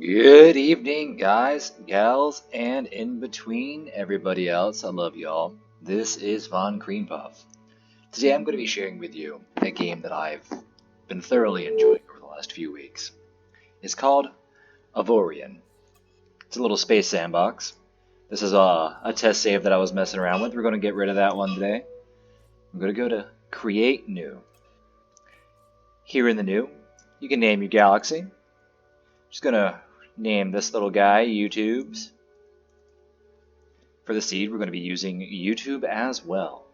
Good evening, guys, gals, and in between everybody else. I love y'all. This is Von Creampuff. Today I'm going to be sharing with you a game that I've been thoroughly enjoying over the last few weeks. It's called Avorion. It's a little space sandbox. This is a test save that I was messing around with. We're going to get rid of that one today. I'm going to go to Create New. Here in the new, you can name your galaxy. Just going to name this little guy YouTube's. For the seed, we're going to be using YouTube as well.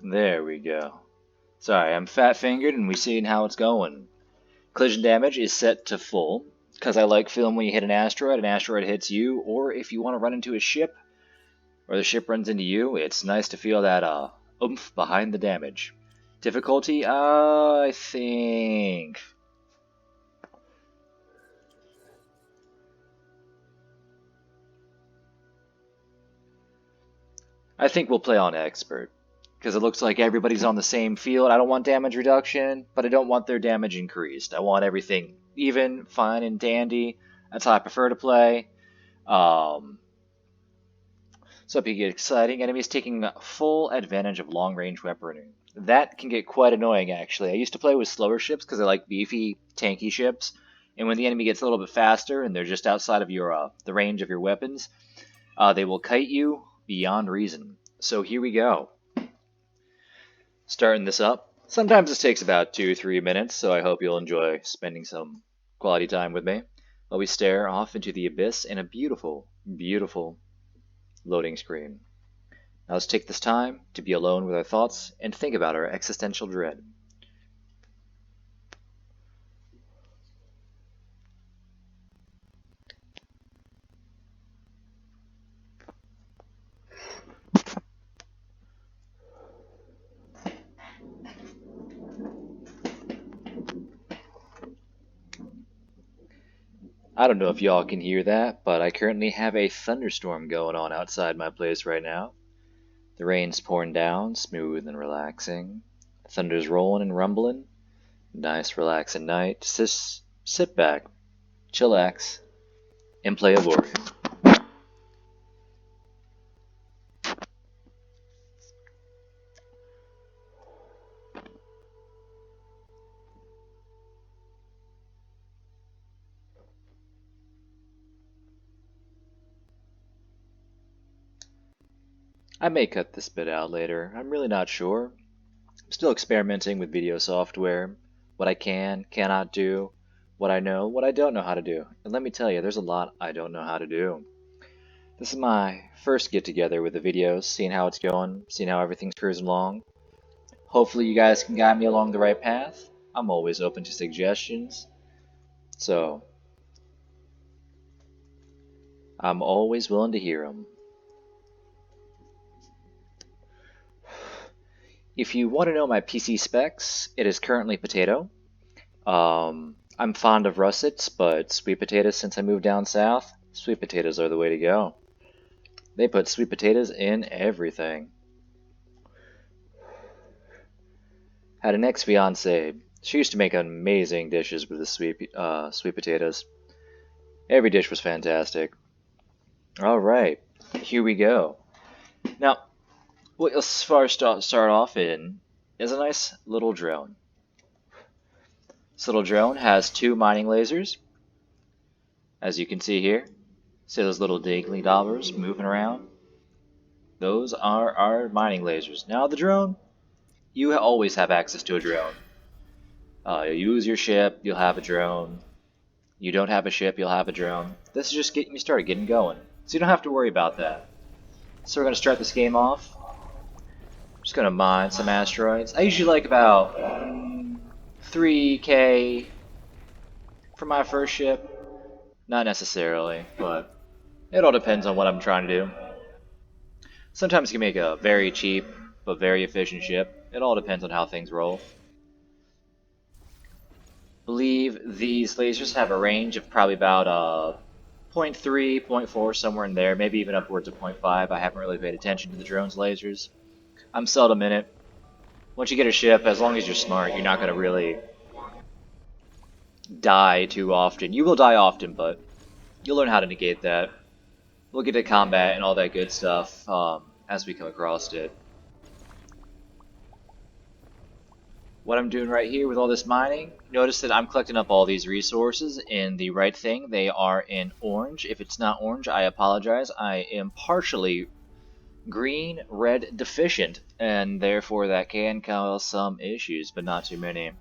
There we go. Sorry, I'm fat-fingered and we're seeing how it's going. Collision damage is set to full, because I like feeling when you hit an asteroid hits you, or if you want to run into a ship, or the ship runs into you, it's nice to feel that oomph behind the damage. Difficulty, I think... I think we'll play on expert, because it looks like everybody's on the same field. I don't want damage reduction, but I don't want their damage increased. I want everything even, fine, and dandy. That's how I prefer to play. So if you get exciting, enemies taking full advantage of long-range weaponry. That can get quite annoying, actually. I used to play with slower ships because I like beefy, tanky ships. And when the enemy gets a little bit faster and they're just outside of your the range of your weapons, they will kite you beyond reason. So here we go. Starting this up. Sometimes this takes about 2-3 minutes, so I hope you'll enjoy spending some quality time with me while we stare off into the abyss in a beautiful, beautiful loading screen. Now let's take this time to be alone with our thoughts and think about our existential dread. I don't know if y'all can hear that, but I currently have a thunderstorm going on outside my place right now. The rain's pouring down, smooth and relaxing. Thunder's rolling and rumbling. Nice relaxing night. Just sit back, chillax, and play Avorion. I may cut this bit out later. I'm really not sure. I'm still experimenting with video software, what I can, cannot do, what I know, what I don't know how to do. And let me tell you, there's a lot I don't know how to do. This is my first get-together with the videos, seeing how it's going, seeing how everything's cruising along. Hopefully you guys can guide me along the right path. I'm always open to suggestions. So, I'm always willing to hear them. If you want to know my PC specs, it is currently potato. I'm fond of russets, but sweet potatoes, since I moved down south, sweet potatoes are the way to go. They put sweet potatoes in everything. Had an ex-fiance. She used to make amazing dishes with the sweet potatoes. Every dish was fantastic. Alright, here we go. Now, what let's start off in is a nice little drone. This little drone has 2 mining lasers, as you can see here. See those little dingly dollars moving around? Those are our mining lasers. Now the drone, you always have access to a drone. You use your ship, you'll have a drone. You don't have a ship, you'll have a drone. This is just getting you started, getting going. So you don't have to worry about that. So we're going to start this game off. Just going to mine some asteroids. I usually like about 3K for my first ship. Not necessarily, but it all depends on what I'm trying to do. Sometimes you can make a very cheap but very efficient ship. It all depends on how things roll. I believe these lasers have a range of probably about 0.3, 0.4, somewhere in there, maybe even upwards of 0.5. I haven't really paid attention to the drone's lasers. I'm seldom in it. Once you get a ship, as long as you're smart, you're not going to really die too often. You will die often, but you'll learn how to negate that. We'll get to combat and all that good stuff as we come across it. What I'm doing right here with all this mining, notice that I'm collecting up all these resources in the right thing. They are in orange. If it's not orange, I apologize. I am partially green, red deficient, and therefore that can cause some issues, but not too many.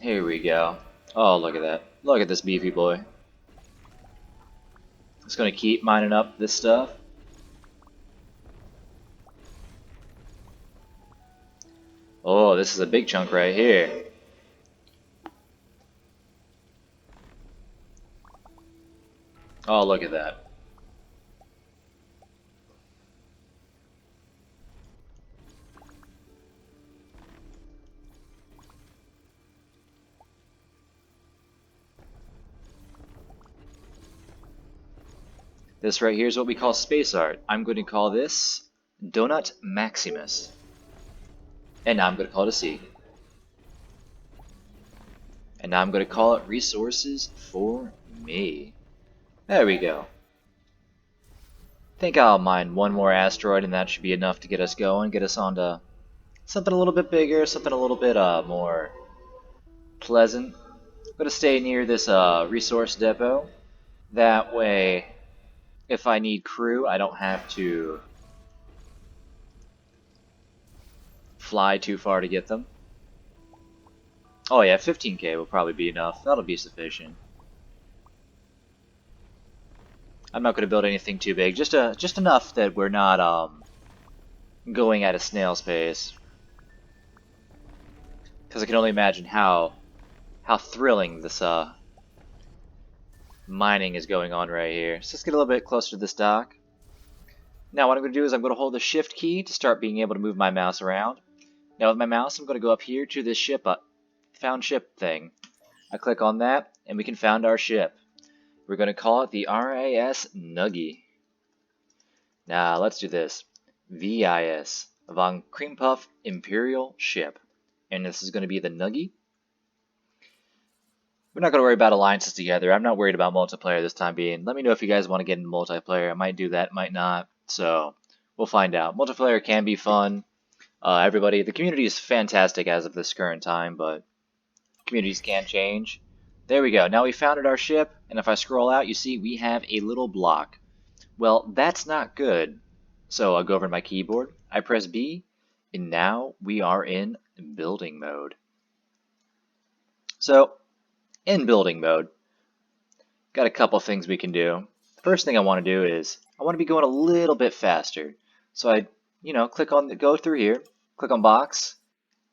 Here we go. Oh, look at that. Look at this beefy boy. Just gonna keep mining up this stuff. Oh, this is a big chunk right here. Oh, look at that. This right here is what we call space art. I'm going to call this Donut Maximus. And now I'm going to call it a C. And now I'm going to call it Resources for Me. There we go. Think I'll mine one more asteroid and that should be enough to get us going, get us onto something a little bit bigger, something a little bit more pleasant. I'm going to stay near this resource depot. That way, if I need crew, I don't have to fly too far to get them. Oh yeah, 15k will probably be enough. That'll be sufficient. I'm not going to build anything too big, just enough that we're not going at a snail's pace. Because I can only imagine how thrilling this mining is going on right here. So let's get a little bit closer to this dock. Now what I'm going to do is I'm going to hold the shift key to start being able to move my mouse around. Now with my mouse I'm going to go up here to this ship, found ship thing. I click on that and we can found our ship. We're going to call it the RAS Nuggy. Now let's do this. VIS, Von Creampuff Imperial Ship. And this is going to be the Nuggy. We're not going to worry about alliances together. I'm not worried about multiplayer this time being. Let me know if you guys want to get into multiplayer. I might do that, might not. So we'll find out. Multiplayer can be fun. The community is fantastic as of this current time, but communities can change. There we go. Now we founded our ship, and if I scroll out, you see we have a little block. Well, that's not good. So I'll go over to my keyboard. I press B, and now we are in building mode. So in building mode, got a couple things we can do. The first thing I want to do is I want to be going a little bit faster. So I, click on go through here, click on box,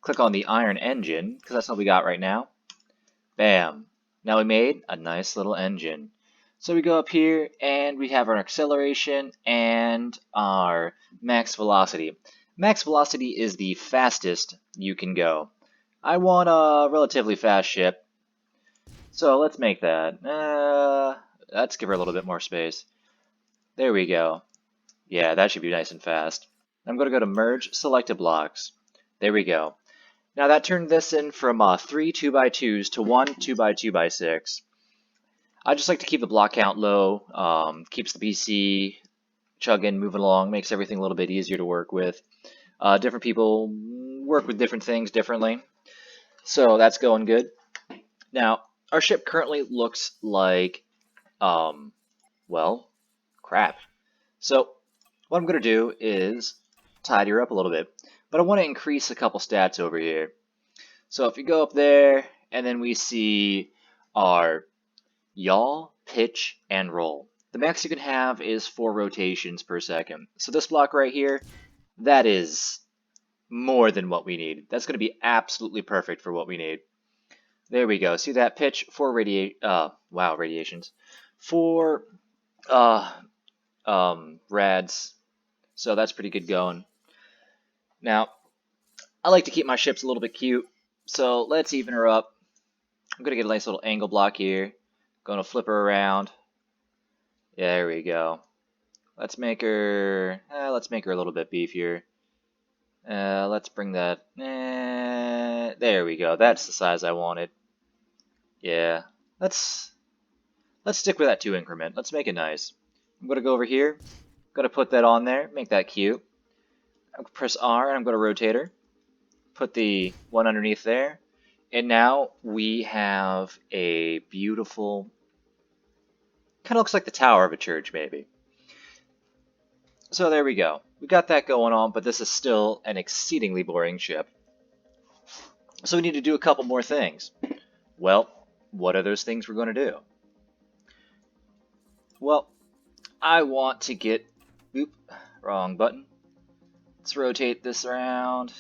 click on the iron engine because that's what we got right now. Bam. Now we made a nice little engine. So we go up here and we have our acceleration and our max velocity. Max velocity is the fastest you can go. I want a relatively fast ship. So let's make that. Let's give her a little bit more space. There we go. Yeah, that should be nice and fast. I'm going to go to Merge Selected Blocks. There we go. Now that turned this in from 3 2x2s to 1 2x2x6. I just like to keep the block count low. Keeps the PC chugging, moving along, makes everything a little bit easier to work with. Different people work with different things differently. So that's going good. Now, our ship currently looks like, well, crap. So what I'm going to do is tidy her up a little bit. But I want to increase a couple stats over here. So if you go up there, and then we see our yaw, pitch, and roll. The max you can have is 4 rotations per second. So this block right here, that is more than what we need. That's going to be absolutely perfect for what we need. There we go. See that pitch? 4 radiations. 4 rads. So that's pretty good going. Now, I like to keep my ships a little bit cute, so let's even her up. I'm going to get a nice little angle block here. Going to flip her around. Yeah, there we go. Let's make her a little bit beefier. Let's bring that. There we go. That's the size I wanted. Yeah, let's stick with that 2 increment. Let's make it nice. I'm gonna go over here. Gonna put that on there. Make that cute. I'm gonna press R and I'm gonna rotate her. Put the one underneath there. And now we have a beautiful, kind of looks like the tower of a church, maybe. So there we go. We got that going on, but this is still an exceedingly boring ship. So we need to do a couple more things. Well, what are those things we're going to do? Well, I want to get... Oop, wrong button. Let's rotate this around.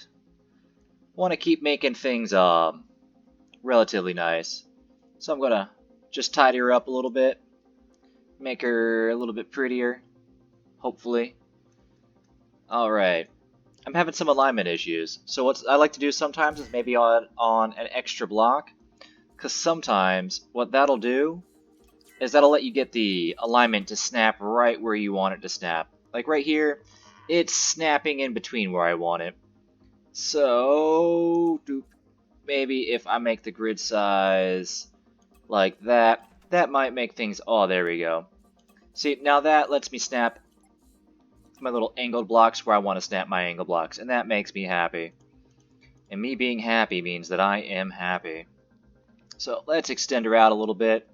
Want to keep making things relatively nice. So I'm going to just tidy her up a little bit. Make her a little bit prettier. Hopefully. Alright. I'm having some alignment issues. So what I like to do sometimes is maybe on an extra block. Because sometimes what that'll do is that'll let you get the alignment to snap right where you want it to snap. Like right here, it's snapping in between where I want it. So, maybe if I make the grid size like that, that might make things... Oh, there we go. See, now that lets me snap my little angled blocks where I want to snap my angle blocks, and that makes me happy. And me being happy means that I am happy. So let's extend her out a little bit.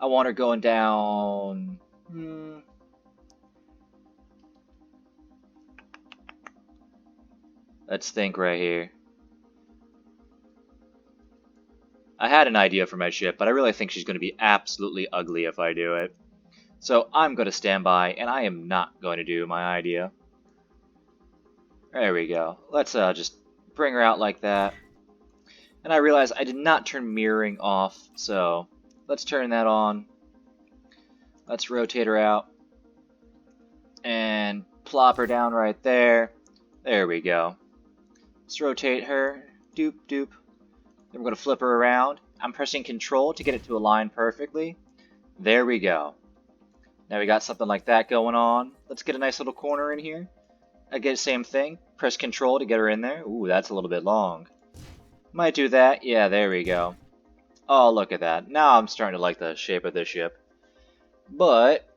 I want her going down... Let's think right here. I had an idea for my ship, but I really think she's going to be absolutely ugly if I do it. So I'm going to stand by, and I am not going to do my idea. There we go. Let's just bring her out like that. And I realize I did not turn mirroring off, so let's turn that on. Let's rotate her out. And plop her down right there. There we go. Let's rotate her. Doop, doop. Then we're going to flip her around. I'm pressing Control to get it to align perfectly. There we go. Now we got something like that going on. Let's get a nice little corner in here. Again, the same thing. Press Control to get her in there. Ooh, that's a little bit long. Might do that. Yeah, there we go. Oh, look at that. Now I'm starting to like the shape of this ship. But,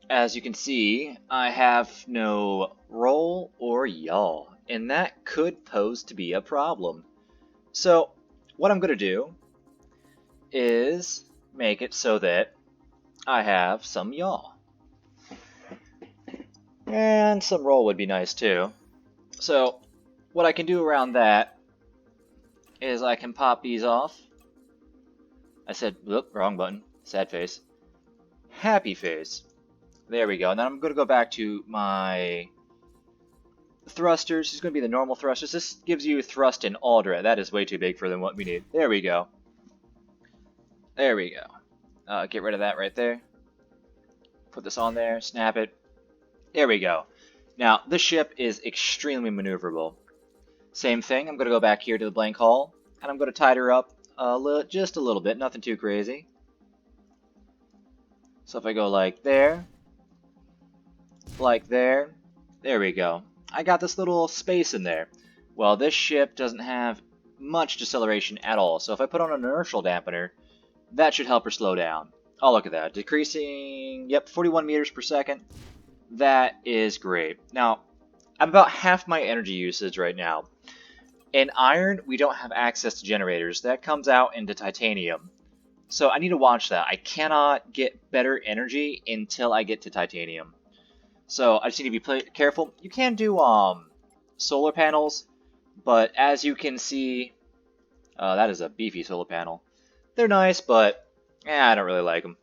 as you can see, I have no roll or yaw. And that could pose to be a problem. So, what I'm going to do is make it so that I have some yaw. And some roll would be nice too. So, what I can do around that is I can pop these off. I said, whoop, wrong button. Sad face. Happy face. There we go. And then I'm going to go back to my thrusters. This is going to be the normal thrusters. This gives you thrust in Aldra. That is way too big for what we need. There we go. There we go. Get rid of that right there. Put this on there. Snap it. There we go. Now, this ship is extremely maneuverable. Same thing. I'm going to go back here to the blank hull. And I'm going to tidy her up just a little bit. Nothing too crazy. So if I go like there. Like there. There we go. I got this little space in there. Well, this ship doesn't have much deceleration at all. So if I put on an inertial dampener, that should help her slow down. Oh, look at that. Decreasing, yep, 41 meters per second. That is great. Now, I'm about half my energy usage right now. In iron, we don't have access to generators. That comes out into titanium. So I need to watch that. I cannot get better energy until I get to titanium. So I just need to be careful. You can do solar panels, but as you can see, that is a beefy solar panel. They're nice, but I don't really like them.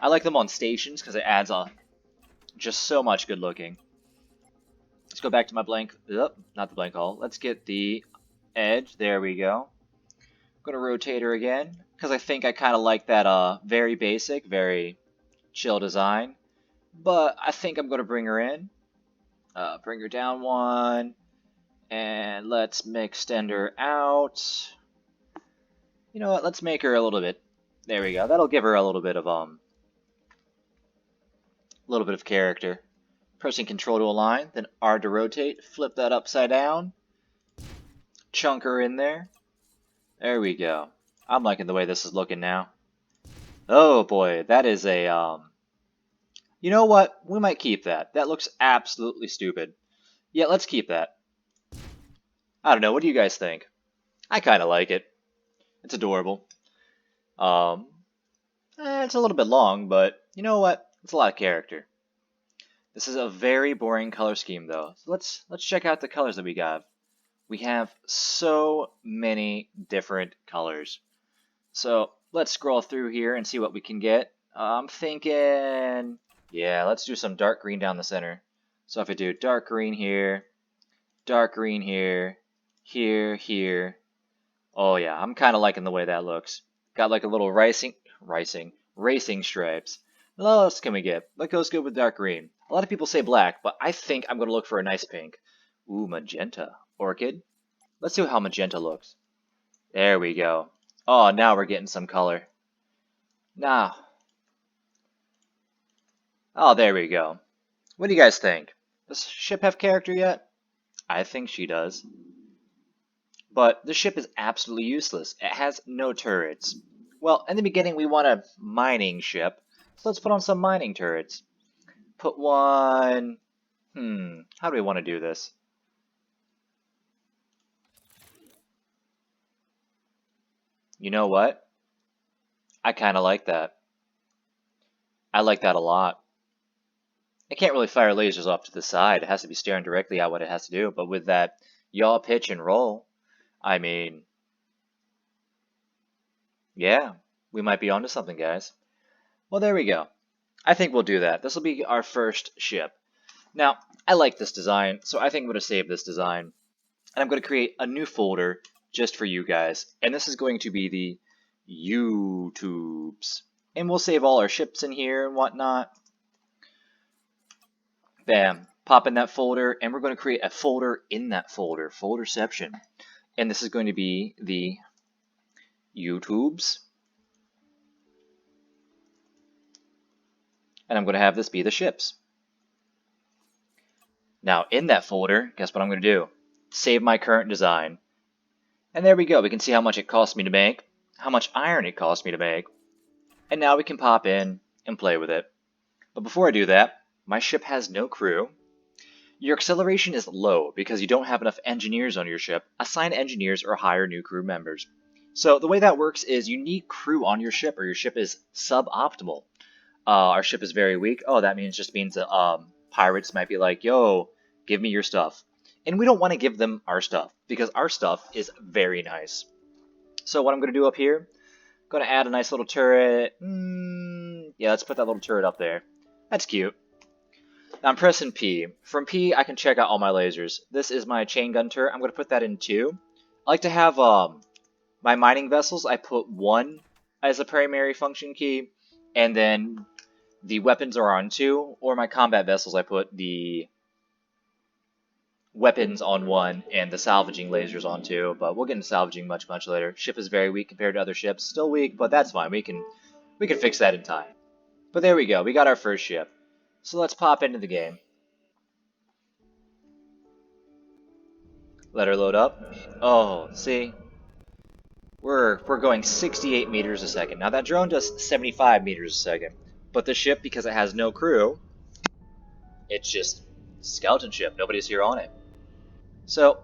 I like them on stations because it adds just so much good looking. Let's go back to my blank. Not the blank hull. Let's get the edge. There we go. I'm gonna rotate her again because I think I kind of like that very basic, very chill design. But I think I'm gonna bring her in. Bring her down one, and let's extend her out. You know what? Let's make her a little bit. There we go. That'll give her a little bit of character. Pressing Control to align, then R to rotate. Flip that upside down. Chunk her in there. There we go. I'm liking the way this is looking now. Oh boy, that is a, You know what? We might keep that. That looks absolutely stupid. Yeah, let's keep that. I don't know, what do you guys think? I kind of like it. It's adorable. Um, it's a little bit long, but you know what? It's a lot of character. This is a very boring color scheme, though. So let's check out the colors that we got. We have so many different colors. So let's scroll through here and see what we can get. I'm thinking, yeah, let's do some dark green down the center. So if I do dark green here, here. Oh yeah, I'm kind of liking the way that looks. Got like a little racing stripes. What else can we get? What goes good with dark green? A lot of people say black, but I think I'm going to look for a nice pink. Ooh, magenta. Orchid. Let's see how magenta looks. There we go. Oh, now we're getting some color. Now. Oh, there we go. What do you guys think? Does the ship have character yet? I think she does. But the ship is absolutely useless. It has no turrets. Well, in the beginning we want a mining ship, so let's put on some mining turrets. Put one... how do we want to do this? You know what? I kind of like that. I like that a lot. It can't really fire lasers off to the side. It has to be staring directly at what it has to do. But with that yaw, pitch, and roll, I mean, yeah, we might be onto something, guys. Well, there we go. I think we'll do that. This will be our first ship. Now, I like this design, so I think I'm going to save this design. And I'm going to create a new folder just for you guys. And this is going to be the YouTubes. And we'll save all our ships in here and whatnot. Bam. Pop in that folder, and we're going to create a folder in that folder. Folderception. And this is going to be the YouTubes. And I'm going to have this be the ships. Now, in that folder, guess what I'm going to do? Save my current design. And there we go. We can see how much it cost me to make, how much iron it cost me to make. And now we can pop in and play with it. But before I do that, my ship has no crew. Your acceleration is low because you don't have enough engineers on your ship. Assign engineers or hire new crew members. So the way that works is you need crew on your ship or your ship is suboptimal. Our ship is very weak. Oh, that means that pirates might be like, yo, give me your stuff. And we don't want to give them our stuff because our stuff is very nice. So what I'm going to do up here, I'm going to add a nice little turret. Yeah, let's put that little turret up there. That's cute. Now I'm pressing P. From P, I can check out all my lasers. This is my chain gun turret. I'm going to put that in 2. I like to have my mining vessels. I put 1 as a primary function key, and then the weapons are on 2, or my combat vessels, I put the weapons on 1 and the salvaging lasers on 2, but we'll get into salvaging much later. Ship is very weak compared to other ships. Still weak, but that's fine. We can fix that in time. But there we go. We got our first ship. So let's pop into the game. Let her load up. Oh, see? We're going 68 meters a second. Now that drone does 75 meters a second. But the ship, because it has no crew, it's just skeleton ship. Nobody's here on it. So,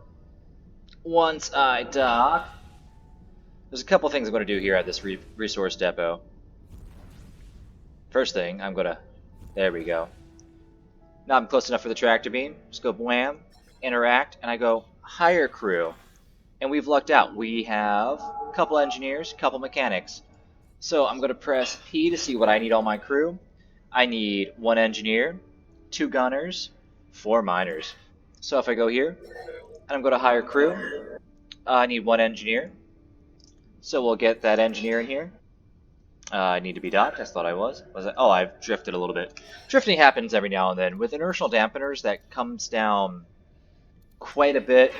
once I dock, there's a couple things I'm going to do here at this resource depot. First thing, I'm going to... There we go. Now I'm close enough for the tractor beam. Just go wham, interact, and I go hire crew. And we've lucked out. We have a couple engineers, a couple mechanics. So I'm going to press P to see what I need on my crew. I need 1 engineer, 2 gunners, 4 miners. So if I go here, and I'm going to hire crew, I need 1 engineer. So we'll get that engineer in here. I need to be docked. I thought I was. Oh, I've drifted a little bit. Drifting happens every now and then. With inertial dampeners, that comes down quite a bit.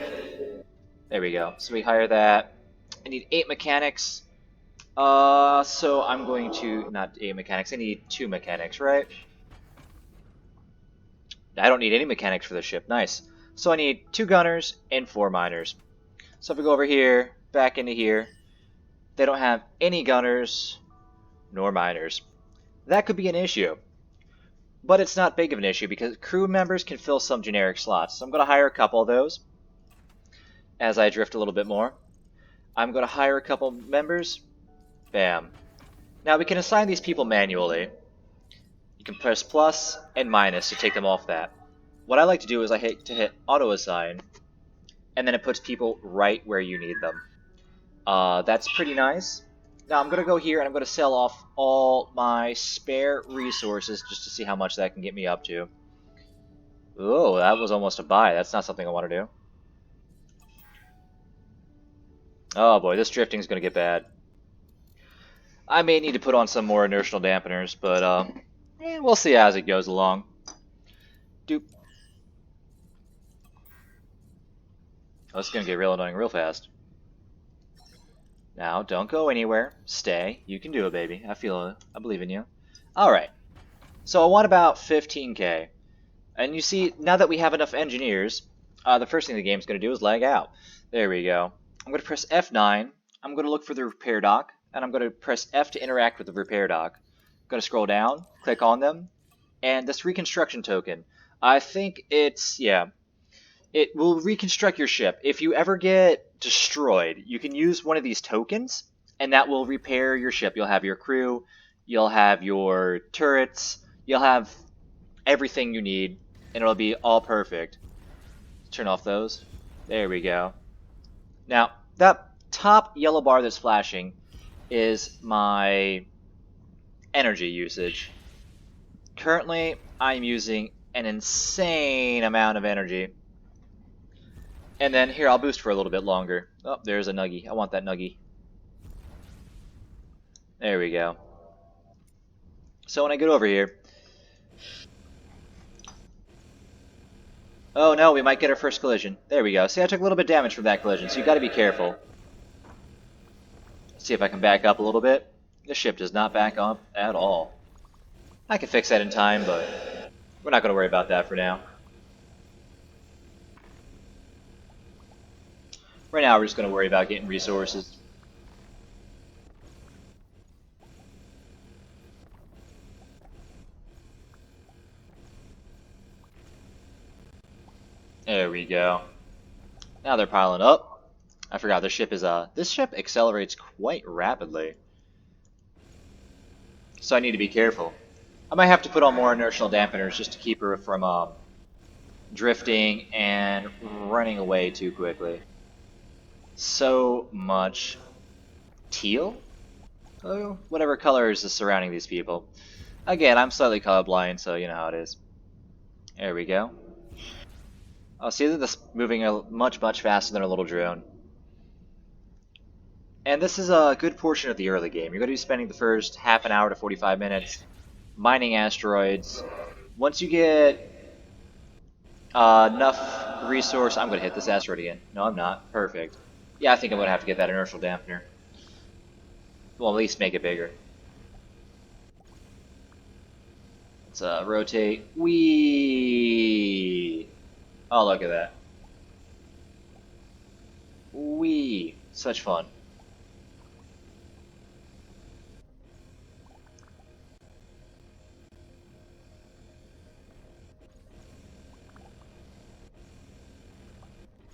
There we go. So we hire that. I need 8 mechanics. So I'm going to... Not 8 mechanics. I need 2 mechanics, right? I don't need any mechanics for the ship. Nice. So I need 2 gunners and 4 miners. So if we go over here, back into here, They don't have any gunners nor miners. That could be an issue. But it's not big of an issue because crew members can fill some generic slots. So I'm going to hire a couple of those as I drift a little bit more. I'm going to hire a couple members. Bam. Now we can assign these people manually. You can press plus and minus to take them off that. What I like to do is I hit auto assign, and then it puts people right where you need them. That's pretty nice. Now I'm going to go here and I'm going to sell off all my spare resources just to see how much that can get me up to. Oh, that was almost a buy. That's not something I want to do. Oh boy, this drifting is going to get bad. I may need to put on some more inertial dampeners, but we'll see as it goes along. Doop. Oh, it's going to get real annoying real fast. Now, don't go anywhere. Stay. You can do it, baby. I believe in you. Alright. So I want about 15k. And you see, now that we have enough engineers, the first thing the game's going to do is lag out. There we go. I'm going to press F9. I'm going to look for the repair dock. And I'm going to press F to interact with the repair dock. I'm going to scroll down, click on them. And this reconstruction token. I think it's, yeah. It will reconstruct your ship. If you ever get destroyed, you can use one of these tokens, and that will repair your ship. You'll have your crew, you'll have your turrets, you'll have everything you need, and it'll be all perfect. Turn off those. There we go. Now, that top yellow bar that's flashing is my energy usage. Currently, I'm using an insane amount of energy. And then here, I'll boost for a little bit longer. Oh, there's a nuggie. I want that nuggie. There we go. So when I get over here... Oh no, we might get our first collision. There we go. See, I took a little bit of damage from that collision, so you gotta be careful. Let's see if I can back up a little bit. This ship does not back up at all. I can fix that in time, but we're not gonna worry about that for now. Right now, we're just going to worry about getting resources. There we go. Now they're piling up. I forgot this ship accelerates quite rapidly. So I need to be careful. I might have to put on more inertial dampeners just to keep her from drifting and running away too quickly. So much teal? Oh, whatever color is surrounding these people. Again, I'm slightly colorblind, so you know how it is. There we go. Oh, see that this is moving much faster than a little drone. And this is a good portion of the early game. You're going to be spending the first half an hour to 45 minutes mining asteroids. Once you get enough resource... I'm going to hit this asteroid again. No, I'm not. Perfect. Yeah, I think I'm going to have to get that inertial dampener. Well, at least make it bigger. Let's rotate. Whee! Oh, look at that. Whee! Such fun.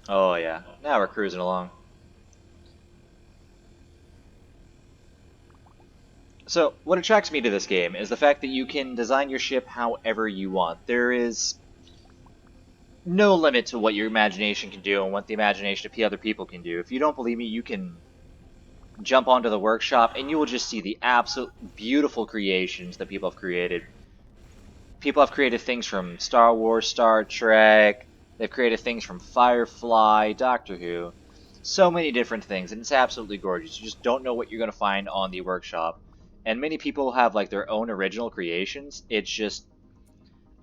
Oh yeah, now we're cruising along. So, what attracts me to this game is the fact that you can design your ship however you want. There is no limit to what your imagination can do and what the imagination of other people can do. If you don't believe me, you can jump onto the workshop and you will just see the absolute beautiful creations that people have created. People have created things from Star Wars, Star Trek, they've created things from Firefly, Doctor Who. So many different things, and it's absolutely gorgeous. You just don't know what you're going to find on the workshop. And many people have like their own original creations. It's just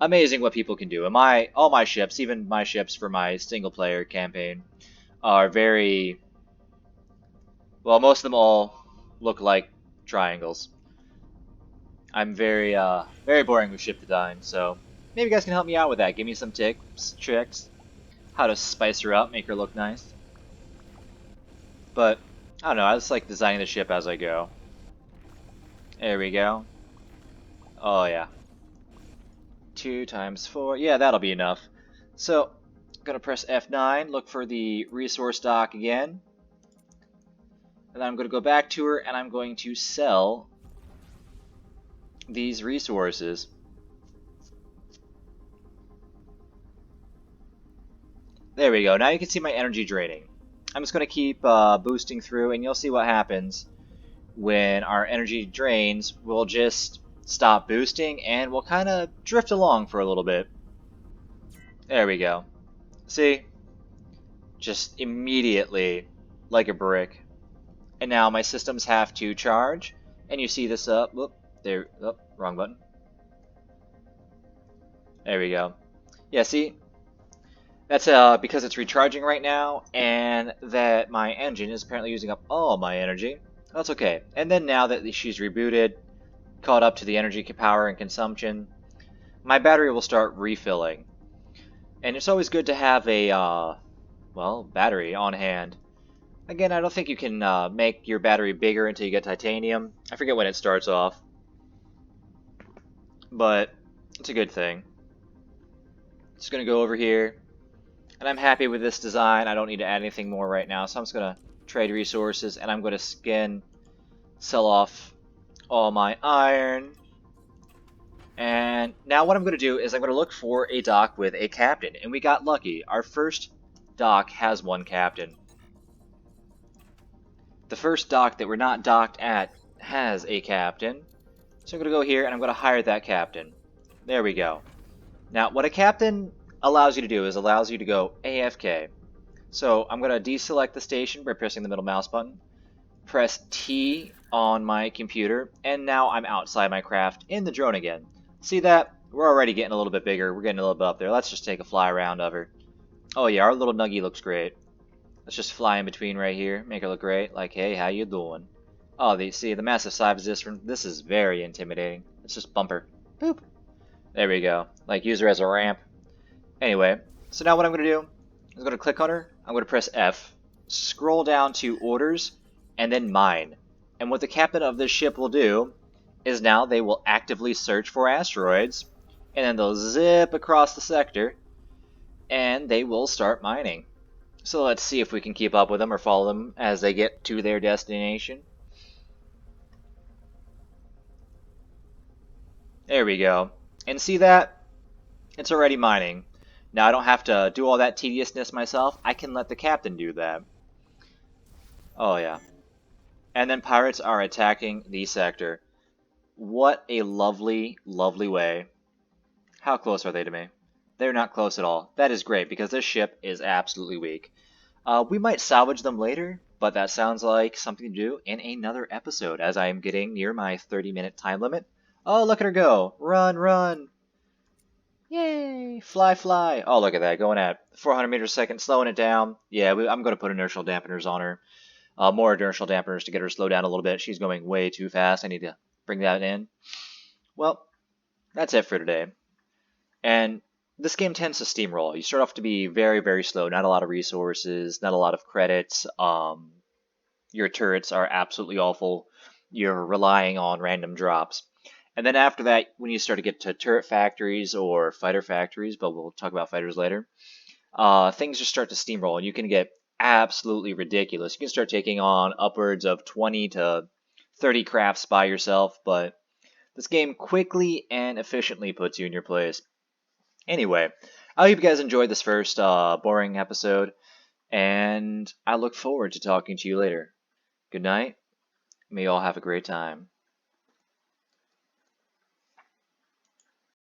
amazing what people can do. And all my ships, even my ships for my single player campaign, are very... Well, most of them all look like triangles. I'm very boring with ship design, so maybe you guys can help me out with that. Give me some tips, tricks, how to spice her up, make her look nice. But I don't know, I just like designing the ship as I go. There we go. Oh yeah. 2 times 4. Yeah, that'll be enough. So, I'm gonna press F9, look for the resource dock again. And then I'm gonna go back to her and I'm going to sell these resources. There we go. Now you can see my energy draining. I'm just going to keep boosting through, and you'll see what happens when our energy drains. We'll just stop boosting, and we'll kind of drift along for a little bit. There we go. See? Just immediately, like a brick. And now my systems have to charge, and you see this up. Whoop, there. Oh, wrong button. There we go. Yeah, see? That's because it's recharging right now, and that my engine is apparently using up all my energy. That's okay. And then now that she's rebooted, caught up to the energy power and consumption, my battery will start refilling. And it's always good to have a, well, battery on hand. Again, I don't think you can make your battery bigger until you get titanium. I forget when it starts off. But it's a good thing. Just going to go over here. And I'm happy with this design. I don't need to add anything more right now. So I'm just going to trade resources. And I'm going to sell off all my iron. And now what I'm going to do is I'm going to look for a dock with a captain. And we got lucky. Our first dock has one captain. The first dock that we're not docked at has a captain. So I'm going to go here and I'm going to hire that captain. There we go. Now what a captain allows you to do is allows you to go AFK. So I'm going to deselect the station by pressing the middle mouse button. Press T on my computer. And now I'm outside my craft in the drone again. See that? We're already getting a little bit bigger. We're getting a little bit up there. Let's just take a fly around of her. Oh yeah, our little nuggie looks great. Let's just fly in between right here. Make her look great. Like, hey, how you doing? Oh, see, the massive size of this is very intimidating. Let's just bump her. Boop. There we go. Like, use her as a ramp. Anyway, so now what I'm going to do is I'm going to click on her. I'm going to press F. Scroll down to Orders, and then Mine. And what the captain of this ship will do is now they will actively search for asteroids, and then they'll zip across the sector, and they will start mining. So let's see if we can keep up with them or follow them as they get to their destination. There we go. And see that? It's already mining. Now I don't have to do all that tediousness myself. I can let the captain do that. Oh yeah. And then pirates are attacking the sector. What a lovely, lovely way. How close are they to me? They're not close at all. That is great because this ship is absolutely weak. We might salvage them later, but that sounds like something to do in another episode as I am getting near my 30-minute time limit. Oh, look at her go. Run, run. Yay. Fly, fly. Oh, look at that. Going at 400 meters a second, slowing it down. Yeah, I'm going to put inertial dampeners on her. More inertial dampeners to get her to slow down a little bit. She's going way too fast. I need to bring that in. Well, that's it for today. And this game tends to steamroll. You start off to be very, very slow. Not a lot of resources, not a lot of credits. Your turrets are absolutely awful. You're relying on random drops. And then after that, when you start to get to turret factories or fighter factories, but we'll talk about fighters later, things just start to steamroll, and you can get absolutely ridiculous. You can start taking on upwards of 20 to 30 crafts by yourself, but this game quickly and efficiently puts you in your place. Anyway, I hope you guys enjoyed this first boring episode, and I look forward to talking to you later. Good night. May you all have a great time.